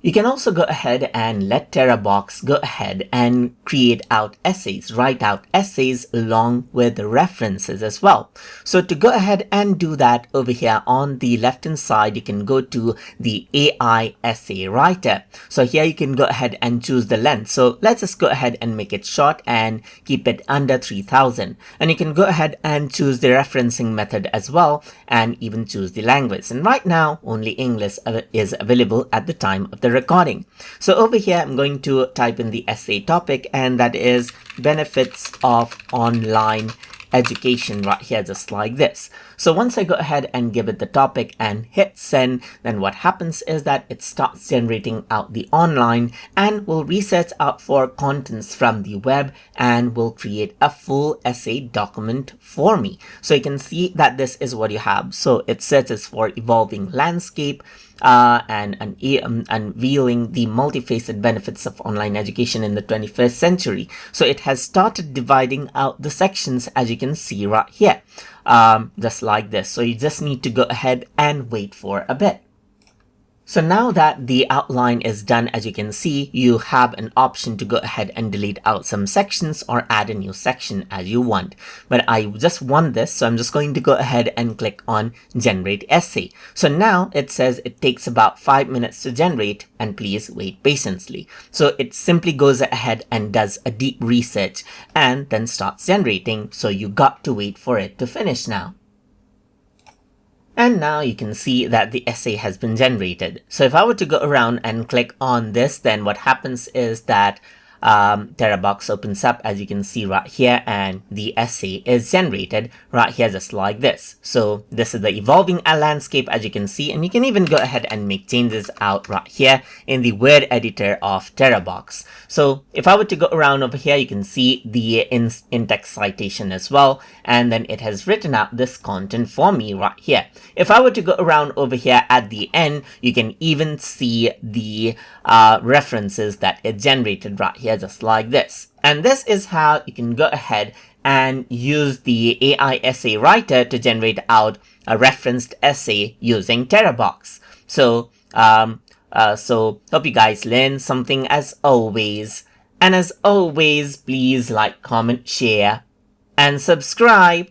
You can also go ahead and let Terabox go ahead and create out essays, write out essays along with the references as well. So to go ahead and do that, over here on the left hand side, you can go to the AI essay writer. So here you can go ahead and choose the length. So let's just go ahead and make it short and keep it under 3000. And you can go ahead and choose the referencing method as well, and even choose the language. And right now, only English is available at the time of the recording. So over here, I'm going to type in the essay topic, and that is benefits of online education right here, just like this. So once I go ahead and give it the topic and hit send, then what happens is that it starts generating out the online and will research out for contents from the web and will create a full essay document for me. So you can see that this is what you have. So it searches for evolving landscape, and unveiling the multifaceted benefits of online education in the 21st century. So it has started dividing out the sections, as you can see right here, just like this. So you just need to go ahead and wait for a bit. So now that the outline is done, as you can see, you have an option to go ahead and delete out some sections or add a new section as you want. But I just want this, so I'm just going to go ahead and click on generate essay. So now it says it takes about 5 minutes to generate, and please wait patiently. So it simply goes ahead and does a deep research and then starts generating. So you got to wait for it to finish now. And now you can see that the essay has been generated. So if I were to go around and click on this, then what happens is that Terabox opens up, as you can see right here, and the essay is generated right here, just like this. So this is the evolving landscape, as you can see, and you can even go ahead and make changes out right here in the word editor of Terabox. So if I were to go around over here, you can see the in-text citation as well, and then it has written out this content for me right here. If I were to go around over here at the end, you can even see the references that it generated right here, just like this. And this is how you can go ahead and use the AI essay writer to generate out a referenced essay using Terabox. So hope you guys learned something as always. And as always, please like, comment, share, and subscribe.